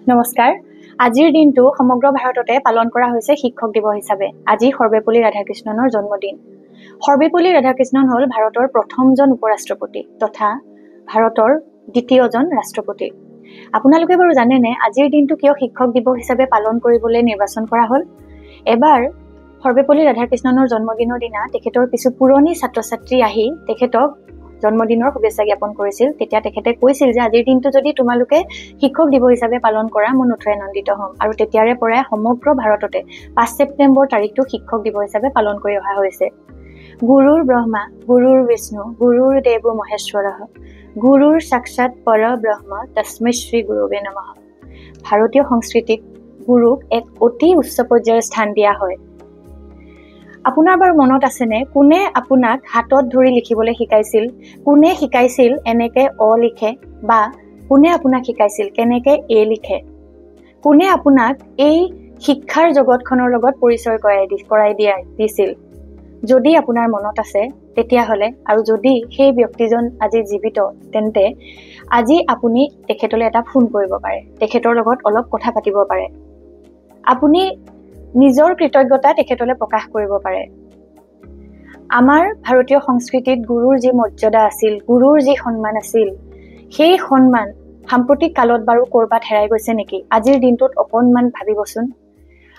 নমস্কাৰ। আজিৰ দিনটো সমগ্ৰ ভাৰততে পালন কৰা হৈছে শিক্ষক দিৱস হিচাপে। আজি সৰ্বেপল্লী ৰাধাকৃষ্ণনৰ জন্মদিন। সৰ্বেপল্লী ৰাধাকৃষ্ণন হ'ল ভাৰতৰ প্ৰথমজন উপৰাষ্ট্ৰপতি তথা ভাৰতৰ দ্বিতীয়জন ৰাষ্ট্ৰপতি। আপোনালোকে বাৰু জানেনে আজিৰ দিনটো কিয় শিক্ষক দিৱস হিচাপে পালন কৰিবলৈ নিৰ্বাচন কৰা হ'ল? এবাৰ সৰ্বেপল্লী ৰাধাকৃষ্ণনৰ জন্মদিনৰ দিনা তেখেতৰ কিছু পুৰণি ছাত্ৰ ছাত্ৰী আহি তেখেতক জন্মদিনৰ শুভেচ্ছা জ্ঞাপন কৰিছিল। তেতিয়া তেখেতে কৈছিল যে আজিৰ দিনটো যদি তোমালোকে শিক্ষক দিৱস হিচাপে পালন কৰা মই নথৈ আনন্দিত হ'ম। আৰু তেতিয়াৰে পৰাই সমগ্ৰ ভাৰততে 5 ছেপ্টেম্বৰ তাৰিখটো শিক্ষক দিৱস হিচাপে পালন কৰি অহা হৈছে। গুৰুৰ ব্ৰহ্মা গুৰুৰ বিষ্ণু গুৰুৰ দেৱো মহেশ্বৰঃ গুৰুৰ সাক্ষাৎ পৰ ব্ৰহ্ম তস্मै শ্ৰী গুৰুৱে নমঃ। ভাৰতীয় সংস্কৃতিত গুৰুক এক অতি উচ্চ পৰ্যায়ৰ স্থান দিয়া হয়। আপোনাৰ বাৰু মনত আছেনে কোনে আপোনাক হাতত ধৰি লিখিবলৈ শিকাইছিল? কোনে শিকাইছিল এনেকে অ লিখে বা কোনে আপোনাক শিকাইছিল কেনেকে এ লিখে? কোনে আপোনাক এই শিক্ষাৰ জগতখনৰ লগত পৰিচয় কৰাই দিছিল? যদি আপোনাৰ মনত আছে তেতিয়াহ'লে আৰু যদি সেই ব্যক্তিজন আজি জীৱিত তেন্তে আজি আপুনি তেখেতলৈ এটা ফোন কৰিব পাৰে, তেখেতৰ লগত অলপ কথা পাতিব পাৰে। আপুনি নিজৰ কৃতজ্ঞতা তেখেতলৈ প্ৰকাশ কৰিব পাৰে। আমাৰ ভাৰতীয় সংস্কৃতিত গুৰুৰ যি মৰ্যাদা আছিল, গুৰুৰ যি সন্মান আছিল, সেই সন্মান সাম্প্ৰতিক কালত বাৰু ক'ৰবাত হেৰাই গৈছে নেকি? আজিৰ দিনটোত অকণমান ভাবিবচোন।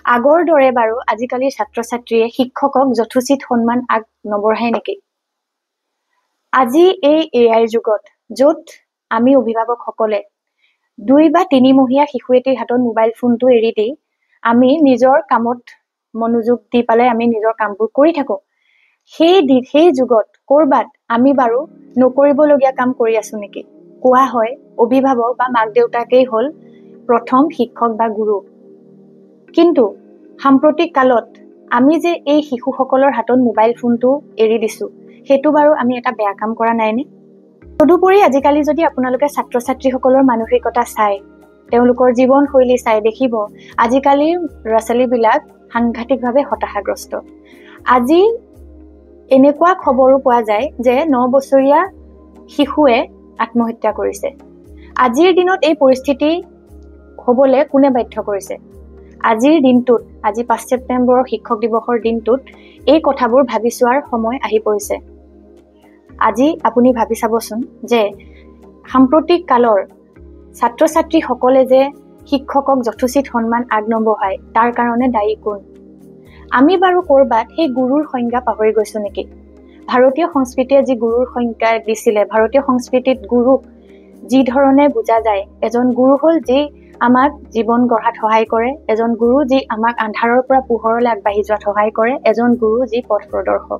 আগৰ দৰে বাৰু আজিকালি ছাত্ৰ ছাত্ৰীয়ে শিক্ষকক যথোচিত সন্মান আগ নবঢ়ায় নেকি? আজি এই এআইৰ যুগত য'ত আমি অভিভাৱকসকলে 2 বা 3 মহীয়া শিশু এটিৰ হাতত মোবাইল ফোনটো এৰি দি আমি নিজৰ কামত মনোযোগ দি পেলাই আমি নিজৰ কামবোৰ কৰি থাকোঁ। সেই যুগত ক'ৰবাত আমি বাৰু নকৰিবলগীয়া কাম কৰি আছো নেকি? কোৱা হয় অভিভাৱক বা মাক দেউতাকেই হ'ল প্ৰথম শিক্ষক বা গুৰু। কিন্তু সাম্প্ৰতিক কালত আমি যে এই শিশুসকলৰ হাতত মোবাইল ফোনটো এৰি দিছোঁ সেইটো বাৰু আমি এটা বেয়া কাম কৰা নাইনে? তদুপৰি আজিকালি যদি আপোনালোকে ছাত্ৰ ছাত্ৰীসকলৰ মানসিকতা চায়, তেওঁলোকৰ জীৱনশৈলী চাই দেখিব আজিকালিৰ ল'ৰা ছোৱালীবিলাক সাংঘাতিকভাৱে হতাশাগ্ৰস্ত। আজি এনেকুৱা খবৰো পোৱা যায় যে 9 বছৰীয়া শিশুৱে আত্মহত্যা কৰিছে। আজিৰ দিনত এই পৰিস্থিতি হ'বলৈ কোনে বাধ্য কৰিছে? আজিৰ দিনটোত আজি 5 ছেপ্টেম্বৰৰ শিক্ষক দিৱসৰ দিনটোত এই কথাবোৰ ভাবি চোৱাৰ সময় আহি পৰিছে। আজি আপুনি ভাবি চাবচোন যে সাম্প্ৰতিক কালৰ ছাত্ৰ ছাত্ৰীসকলে যে শিক্ষকক যথোচিত সন্মান আগ নবঢ়ায় তাৰ কাৰণে দায়ী কোন? আমি বাৰু ক'ৰবাত সেই গুৰুৰ সংজ্ঞা পাহৰি গৈছো নেকি? ভাৰতীয় সংস্কৃতিয়ে যি গুৰুৰ সংজ্ঞা দিছিলে, ভাৰতীয় সংস্কৃতিত গুৰুক যি ধৰণে বুজা যায়, এজন গুৰু হ'ল যি আমাক জীৱন গঢ়াত সহায় কৰে, এজন গুৰু যি আমাক আন্ধাৰৰ পৰা পোহৰলৈ আগবাঢ়ি যোৱাত সহায় কৰে, এজন গুৰু যি পথ প্ৰদৰ্শক।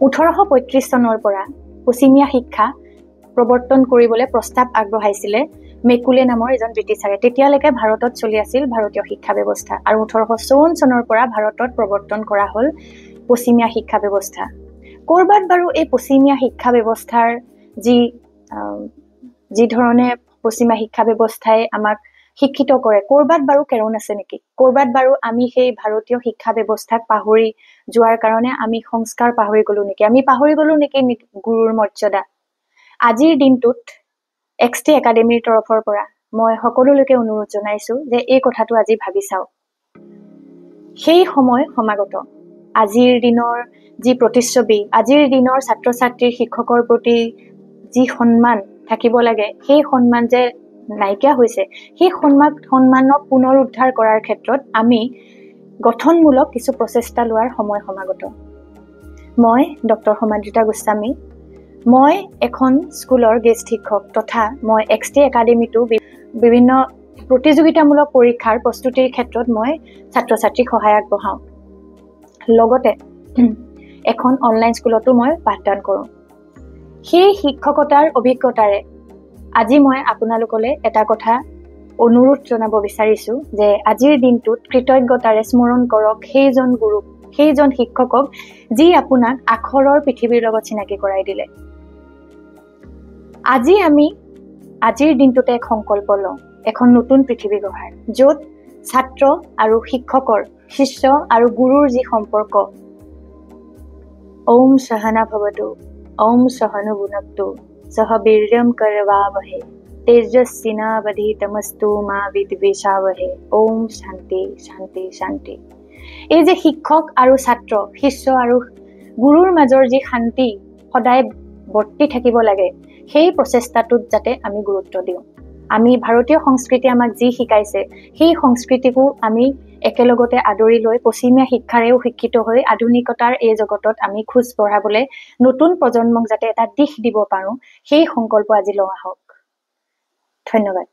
1835 চনৰ পৰা পশ্চিমীয়া শিক্ষা প্ৰৱৰ্তন কৰিবলৈ প্ৰস্তাৱ আগবঢ়াইছিলে মেকুলে নামৰ এজন ব্ৰিটিছাৰে। তেতিয়ালৈকে ভাৰতত চলি আছিল ভাৰতীয় শিক্ষা ব্যৱস্থা আৰু 1854 চনৰ পৰা ভাৰতত প্ৰৱৰ্তন কৰা হ'ল পশ্চিমীয়া শিক্ষা ব্যৱস্থা। ক'ৰবাত বাৰু এই পশ্চিমীয়া শিক্ষা ব্যৱস্থাৰ যি ধৰণে পশ্চিমীয়া শিক্ষা ব্যৱস্থাই আমাক শিক্ষিত কৰে ক'ৰবাত বাৰু কেৰুণ আছে নেকি? ক'ৰবাত বাৰু আমি সেই ভাৰতীয় শিক্ষা ব্যৱস্থাক পাহৰি যোৱাৰ কাৰণে আমি সংস্কাৰ পাহৰি গ'লো নেকি? আমি পাহৰি গ'লো নেকি গুৰুৰ মৰ্যাদা? আজিৰ দিনটোত XT একাডেমীৰ তৰফৰ পৰা মই সকলোলৈকে অনুৰোধ জনাইছো যে এই কথাটো আজি ভাবি চাওক। সেই সময় সমাগত। আজিৰ দিনৰ যি প্ৰতিচ্ছবি, আজিৰ দিনৰ ছাত্ৰ ছাত্ৰীৰ শিক্ষকৰ প্ৰতি যি সন্মান থাকিব লাগে সেই সন্মান যে নাইকিয়া হৈছে, সেই সন্মানক পুনৰ উদ্ধাৰ কৰাৰ ক্ষেত্ৰত আমি গঠনমূলক কিছু প্ৰচেষ্টা লোৱাৰ সময় সমাগত। মই ডক্টৰ সমাদৃতা গোস্বামী, মই এখন স্কুলৰ গেষ্ট শিক্ষক তথা মই XT একাডেমীটো বিভিন্ন প্ৰতিযোগিতামূলক পৰীক্ষাৰ প্ৰস্তুতিৰ ক্ষেত্ৰত মই ছাত্ৰ ছাত্ৰীক সহায় আগবঢ়াওঁ। লগতে এখন অনলাইন স্কুলতো মই পাঠদান কৰোঁ। সেই শিক্ষকতাৰ অভিজ্ঞতাৰে আজি মই আপোনালোকলৈ এটা কথা অনুৰোধ জনাব বিচাৰিছোঁ যে আজিৰ দিনটোত কৃতজ্ঞতাৰে স্মৰণ কৰক সেইজন গুৰুক, সেইজন শিক্ষকক যি আপোনাক আখৰৰ পৃথিৱীৰ লগত চিনাকি কৰাই দিলে। আজি আমি আজিৰ দিনটোতে এক সংকল্প লওঁ, এখন নতুন পৃথিৱী গঢ়াৰ, য'ত ছাত্ৰ আৰু শিক্ষকৰ, শিষ্য আৰু গুৰুৰ যি সম্পৰ্ক, ওম সহনা ভৱতু ওম সহনু ভুনক্তু সহ বীৰ্যম কৰৱাবহে তেজস্বিনাবধিতমস্তু মা বিদ্বেষাৱহে ওম শান্তি শান্তি শান্তি। এই যে শিক্ষক আৰু ছাত্ৰ, শিষ্য আৰু গুৰুৰ মাজৰ যি শান্তি সদায় বৰ্তি থাকিব লাগে, সেই প্ৰচেষ্টাটোত যাতে আমি গুৰুত্ব দিওঁ। আমি ভাৰতীয় সংস্কৃতি আমাক যি শিকাইছে, সেই সংস্কৃতিকো আমি একেলগতে আদৰি লৈ পশ্চিমীয়া শিক্ষাৰেও শিক্ষিত হৈ আধুনিকতাৰ এই জগতত আমি খোজ বঢ়াবলৈ নতুন প্ৰজন্মক যাতে এটা দিশ দিব পাৰোঁ, সেই সংকল্প আজি লোৱা হওক। ধন্যবাদ।